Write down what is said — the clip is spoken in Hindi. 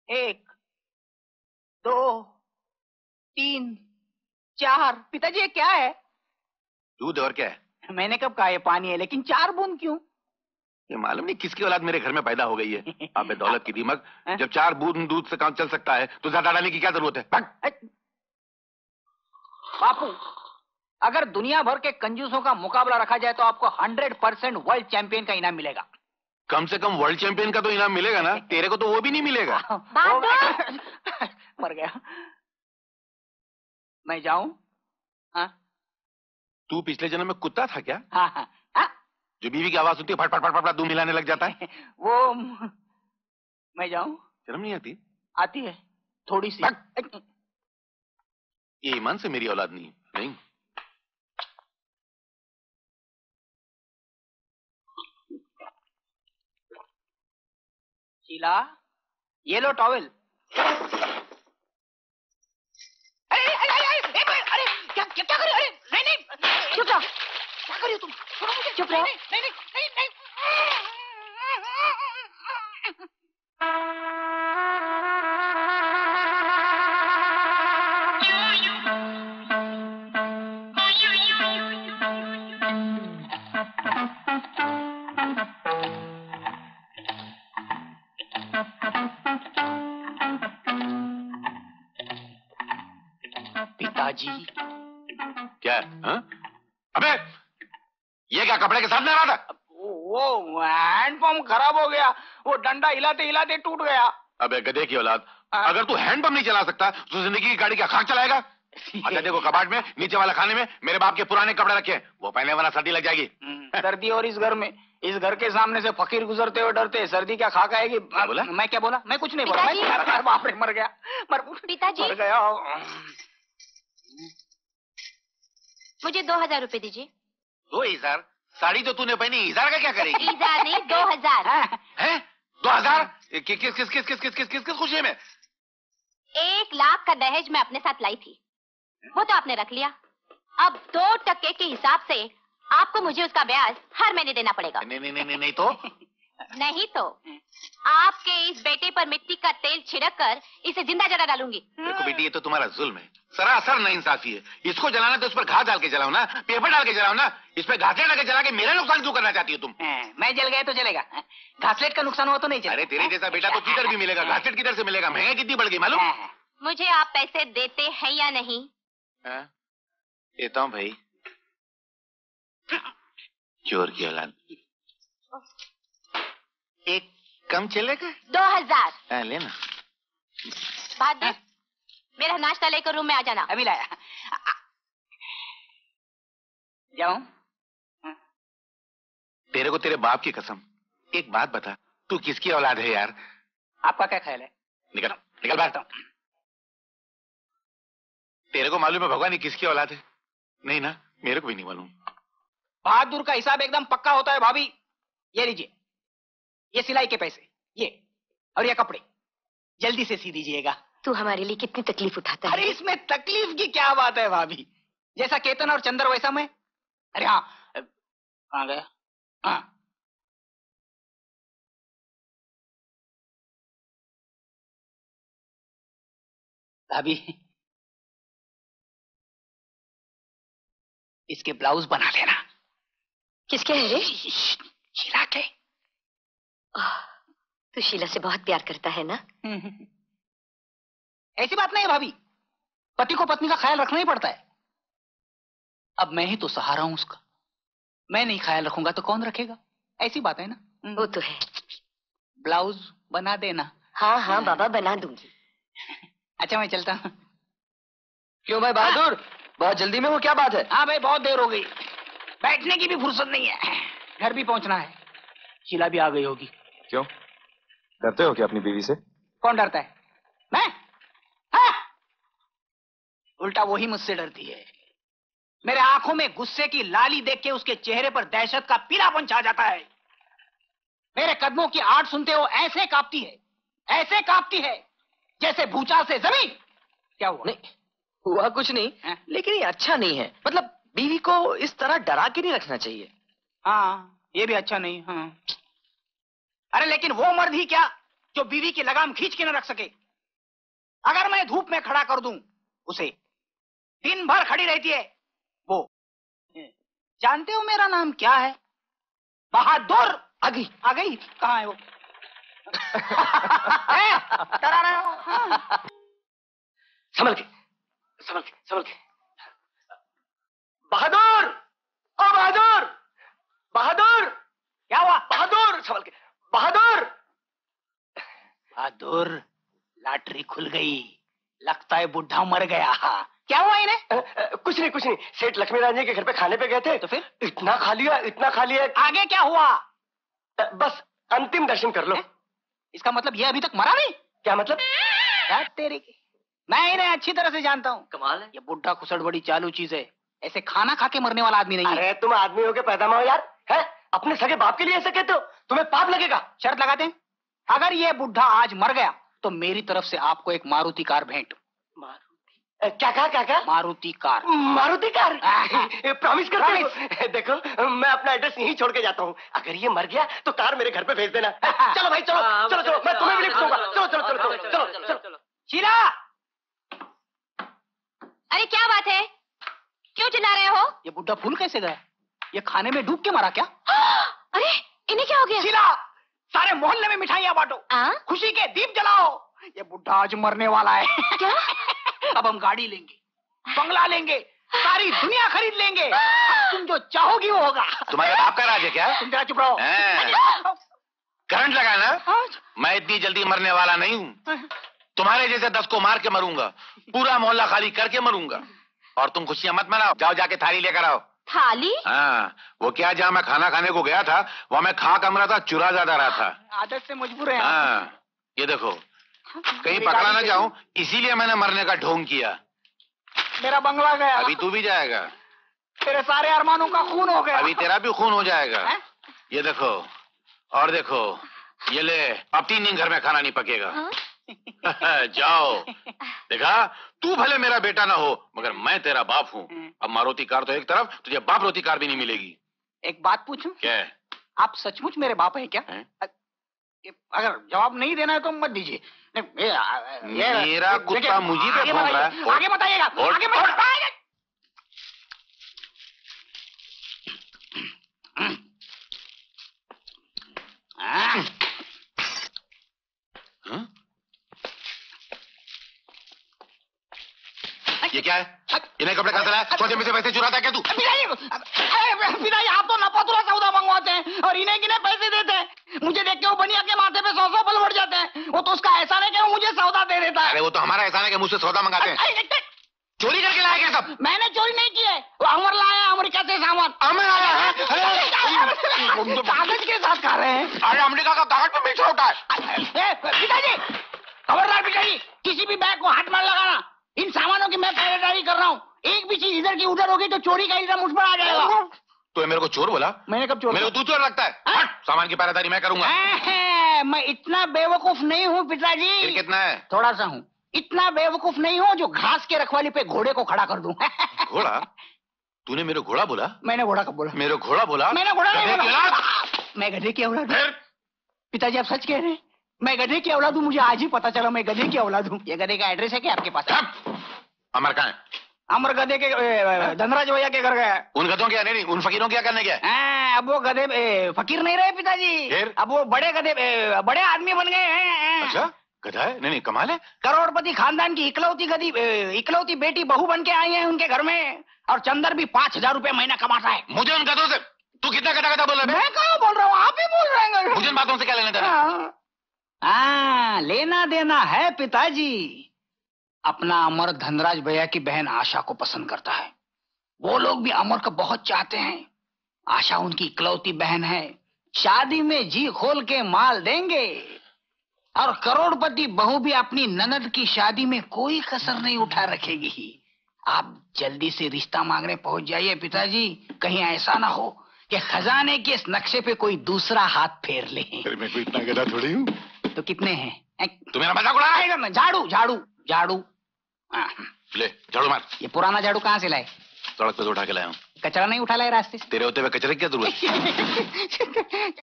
1 2 3 4। पिताजी ये क्या है? दूध और क्या है? मैंने कब कहा ये पानी है, लेकिन 4 बूंद क्यों? ये मालूम नहीं किसकी औलाद मेरे घर में पैदा हो गई है। आपे दौलत की दीमक, जब 4 बूंद दूध से काम चल सकता है तो ज्यादा डालने की क्या जरूरत है? बापू, अगर दुनिया भर के कंजूसों का मुकाबला रखा जाए तो आपको 100% वर्ल्ड चैंपियन का इनाम मिलेगा। कम से कम वर्ल्ड चैंपियन का तो इनाम मिलेगा ना। तेरे को तो वो भी नहीं मिलेगा। मर गया। मैं जाऊं? हाँ? तू पिछले जन्म में कुत्ता था क्या? हाँ हाँ हाँ? जो बीवी की आवाज सुनती है फट फट फट फट दूध मिलाने लग जाता है। वो मैं जाऊं? शर्म नहीं आती? आती है थोड़ी सी। ये ईमान से मेरी औलाद नहीं। नहीं शीला, ये लो टॉवेल। अरे क्या क्या कर रही हो? अरे नहीं चुप रहो। क्या कर रही हो तुम? चुप रहो। नहीं। पिताजी क्या? हाँ? अबे ये क्या कपड़े के साथ ले रहा था? वो हैंडपंप खराब हो गया, वो डंडा हिलाते हिलाते टूट गया। अबे गधे की औलाद, अगर तू हैंडपंप नहीं चला सकता तो जिंदगी की गाड़ी क्या खाक चलाएगा? अच्छा देखो, कबाड़ में नीचे वाला खाने में मेरे बाप के पुराने कपड़े रखे हैं, वो पहने वरना सर्दी लग जाएगी। सर्दी और इस घर में, इस घर के सामने से फकीर गुजरते हुए डरते, सर्दी क्या खाक आएगी? बोला? मैं क्या बोला? मैं कुछ नहीं बोला। बाप रे, मर गया। पिताजी मर गया। मुझे 2000 रुपए दीजिए। 2000? साड़ी तो तूने पहनी, 1000 का क्या करेगी? 1000 नहीं, 2000 है? 2000? किस खुशी में? 1 लाख का दहेज मैं अपने साथ लाई थी, वो तो आपने रख लिया। अब 2% के हिसाब से आपको मुझे उसका ब्याज हर महीने देना पड़ेगा। नहीं तो? नहीं तो आपके इस बेटे पर मिट्टी का तेल छिड़क कर इसे जिंदा जला डालूंगी। देखो बेटी, ये तो तुम्हारा जुल्म है, सरासर नाइंसाफी है। इसको जलाना तो इस पर घास डाल के जलाओ ना, पेपर डाल के जलाओ ना। इस पर घासलेट डाल के जला के मेरा नुकसान क्यों करना चाहती हो तुम? मैं जल गया तो चलेगा, घासलेट का नुकसान हुआ तो नहीं चलेगा। अरे तेरे जैसा बेटा तो किधर भी मिलेगा, घासलेट किधर से मिलेगा? महंगाई कितनी बढ़ गई मालूम? मुझे आप पैसे देते हैं या नहीं? देता हूँ भाई। चोर की औलाद। एक कम चलेगा? 2000। लेना। बहादुर, मेरा नाश्ता लेकर रूम में आ जाना। अभी लाया। जाऊं? तेरे को तेरे बाप की कसम, एक बात बता, तू किसकी औलाद है यार? आपका क्या ख्याल है? निकल बाहर। तेरे को मालूम है भगवान ये किसकी औलाद है? नहीं ना, मेरे को भी नहीं मालूम। बहादुर का हिसाब एकदम पक्का होता है भाभी। ये लीजिए, ये सिलाई के पैसे, ये और ये कपड़े, जल्दी से सी दीजिएगा। तू हमारे लिए कितनी तकलीफ उठाता है। अरे इसमें तकलीफ की क्या बात है भाभी? जैसा केतन और चंद्र वैसा मैं। अरे हाँ, कहाँ गया? हाँ, भाभी इसके ब्लाउज बना लेना। किसके हैं रे? शीला के। तू शीला से बहुत प्यार करता है ना? ऐसी बात नहीं है भाभी, पति को पत्नी का ख्याल रखना ही पड़ता है। अब मैं ही तो सहारा हूं उसका, मैं नहीं ख्याल रखूंगा तो कौन रखेगा? ऐसी बात है ना। वो तो है। ब्लाउज बना देना। हाँ हाँ बाबा, बना दूंगी। अच्छा मैं चलता हूँ। क्यों भाई बहादुर, बहुत जल्दी में हो, क्या बात है? हाँ भाई, बहुत देर हो गई, बैठने की भी फुर्सत नहीं है, घर भी पहुंचना है। शीला भी आ गई होगी। क्यों, डरते हो क्या अपनी बीवी से? कौन डरता है? मैं? हाँ? उल्टा वही मुझसे डरती है। मेरे आंखों में गुस्से की लाली देख के उसके चेहरे पर दहशत का पीलापन छा जाता है। मेरे कदमों की आवाज सुनते हो ऐसे कांपती है, ऐसे कांपती है जैसे भूचाल से जमीन। क्या हुआ? नहीं हुआ कुछ नहीं है? लेकिन ये अच्छा नहीं है, मतलब बीवी को इस तरह डरा के नहीं रखना चाहिए। हाँ, ये भी अच्छा नहीं। हाँ, अरे लेकिन वो मर्द ही क्या जो बीवी की लगाम खींच के न रख सके। अगर मैं धूप में खड़ा कर दूं उसे, दिन भर खड़ी रहती है वो। जानते हो मेरा नाम क्या है? बहादुर। आ गई। आ गई? कहाँ है वो? डरा रहे हो? हाँ। संभल के, संभल के, संभल के। बहादुर, ओ बहादुर, बहादुर। क्या हुआ? बहादुर, संभल के। बहादुर, बहादुर, लॉटरी खुल गई। लगता है बुढ़ा मर गया। क्या हुआ इन्हें? कुछ नहीं, कुछ नहीं। सेठ लक्ष्मी राज जी के घर पे खाने पे गए थे, तो फिर इतना खा लिया, इतना खा लिया। आगे क्या हुआ? बस अंतिम दर्शन कर लो। इसका मतलब ये अभी तक मरा नहीं? क्या मतलब? यार तेरे की, मैं इन्हें अच्छी तरह से जानता हूँ। कमाल है। ये बुढ़ा खुसड़ बड़ी चालू चीज है। ऐसे खाना खा के मरने वाला आदमी नहीं है। अरे तुम आदमी हो के पैदा में हो यार, है? अपने सगे बाप के लिए ऐसे कहते हो? तुम्हें पाप लगेगा। शर्त लगाते हैं, अगर ये बुढ़ा आज मर गया तो मेरी तरफ से आपको एक मारुति कार भेंट। मारुति? क्या कहा, क्या कहा? Maruti car. Maruti car? Promise करते हो? देखो मैं अपना एड्रेस यहीं छोड़ के जाता हूँ। अगर ये मर गया तो कार मेरे घर पे भेज देना। चलो भाई, चलो चलो चलो, मैं तुम्हें भी लिफ्ट दूंगा। चलो चलो चलो चलो चलो चलो चलो। शीला, अरे क्या बात है, क्यों चिल्ला रहे हो? ये बुढ़ा फूल कैसे गया? ये खाने में डूब के मरा क्या? अरे इन्हें क्या हो गया? शीला, सारे मोहल्ले में मिठाइयाँ बांटो, खुशी के दीप जलाओ। ये बुढ़ा आज मरने वाला है। क्या? अब हम गाड़ी लेंगे, बंगला लेंगे, सारी दुनिया खरीद लेंगे। तुम जो चाहोगी वो होगा। तुम्हारे बाप का राज है क्या? तुम जरा चुप रहो। करंट लगा ना? मैं इतनी जल्दी मरने वाला नहीं हूँ। तुम्हारे जैसे 10 को मार के मरूंगा, पूरा मोहल्ला खाली करके मरूंगा। और तुम खुशियां मत मनाओ, जाओ जाके थाली लेकर आओ। थाली? हाँ, वो क्या, जहाँ मैं खाना खाने को गया था वहाँ मैं खा कम रहा था, चुरा ज्यादा रहा था। आदत से मजबूर है। हाँ, ये देखो, कहीं पकड़ा ना जाऊं, इसीलिए मैंने मरने का ढोंग किया। मेरा बंगला गया। अभी तू भी जाएगा। तेरे सारे अरमानों का खून हो गया। अभी तेरा भी खून हो जाएगा। ये देखो, और देखो, ये ले, अब 3 दिन घर में खाना नहीं पकेगा। जाओ। देखा, तू भले मेरा बेटा ना हो मगर मैं तेरा बाप हूँ। अब मारुति कार तो एक तरफ, तुझे बाप रोती कार भी नहीं मिलेगी। एक बात पूछूं? क्या? आप सचमुच मेरे बाप हैं क्या? अगर जवाब नहीं देना है तो मत दीजिए। मेरा कुत्ता मुझे पे भौंक रहा है। आगे बताइएगा, आगे बताइएगा। ये क्या है? इन्हें कपड़े कहाँ से लाया? सोचे में से पैसे चुराता है क्या तू? पिताजी, आप तो नपतुला सौदा मंगवाते हैं और इन्हें किन्हें पैसे देते हैं। मुझे देख के वो बनिया के माथे पे 100 पल बढ़ जाते हैं। वो तो उसका एहसान है कि वो मुझे सौदा दे देता है। अरे वो तो हमारा एहसान है कि मुझसे सौदा मंगाते हैं। चोरी करके लाया क्या सब? मैंने चोरी नहीं की है, वो अमर लाया अमेरिका से सामान। अमर आया है? कागज के साथ खा रहे हैं। अरे अमेरिका का कागज पे मीठा होता है। पिताजी, खबरदार पिताजी, किसी भी बैग को हाथ मत लगाना। इन सामानों की मैं पहरेदारी कर रहा हूँ। एक भी चीज इधर की उधर होगी तो चोरी का इल्जाम मुझ पर आ जाएगा। तो मेरे को चोर बोला? मैंने कब चोर? मेरे को तू चोर लगता है? हट, सामान की पहरेदारी मैं करूंगा। मैं इतना बेवकूफ नहीं हूँ पिताजी। फिर कितना है? थोड़ा सा हूँ। इतना बेवकूफ नहीं हूँ जो घास के रखवाली पे घोड़े को खड़ा कर दूं। घोड़ा? तूने मेरे घोड़ा बोला? मैंने घोड़ा कब बोला? मेरे घोड़ा बोला? मैंने घोड़ा नहीं गधे की बोला। औलाद। मैं गधे की औलाद हूँ। पिताजी आप सच कह रहे हैं? मैं गधे की औलाद हूँ? मुझे आज ही पता चला मैं गधे की औलाद हूँ। ये गधे का एड्रेस है क्या आपके पास? अमर कहाँ है? अमर गधे के धनराज भैया के घर गया। उन गधों क्या? नहीं, उन फकीरों क्या करने गया? अब वो गधे फकीर नहीं रहे पिताजी। फिर? अब वो बड़े गधे बड़े आदमी बन गए हैं। अच्छा, गधा है? नहीं, कमाल है। करोड़पति खानदान की इकलौती बेटी बहू बन के आई है उनके घर में। और चंदर भी 5000 रुपए महीना कमाता है। मुझे उन गधों से तू कितना गधा बोल रहा है? मैं कहाँ बोल रहा हूँ, आप ही बोल रहे हैं। मुझे इन बातों से क्या लेना देना? लेना देना है पिताजी। अपना अमर धनराज भैया की बहन आशा को पसंद करता है। वो लोग भी अमर को बहुत चाहते हैं। आशा उनकी इकलौती बहन है। शादी में जी खोल के माल देंगे। और करोड़पति बहू भी अपनी ननद की शादी में कोई कसर नहीं उठा रखेगी। आप जल्दी से रिश्ता मांगने पहुंच जाइए पिताजी। कहीं ऐसा ना हो कि खजाने के इस नक्शे पे कोई दूसरा हाथ फेर ले। मैं कोई इतना गधा थोड़ी हूँ। तो कितने हैं? तू मेरा मजाक उड़ा रहा है? झाड़ू झाड़ू झाड़ू। ले झाड़ू मार। ये पुराना झाड़ू कहाँ से लाए? सड़क पे तो उठा के लाया हूँ। कचरा नहीं उठा लाए रास्ते से? तेरे होते हुए कचरे की क्या जरूरत?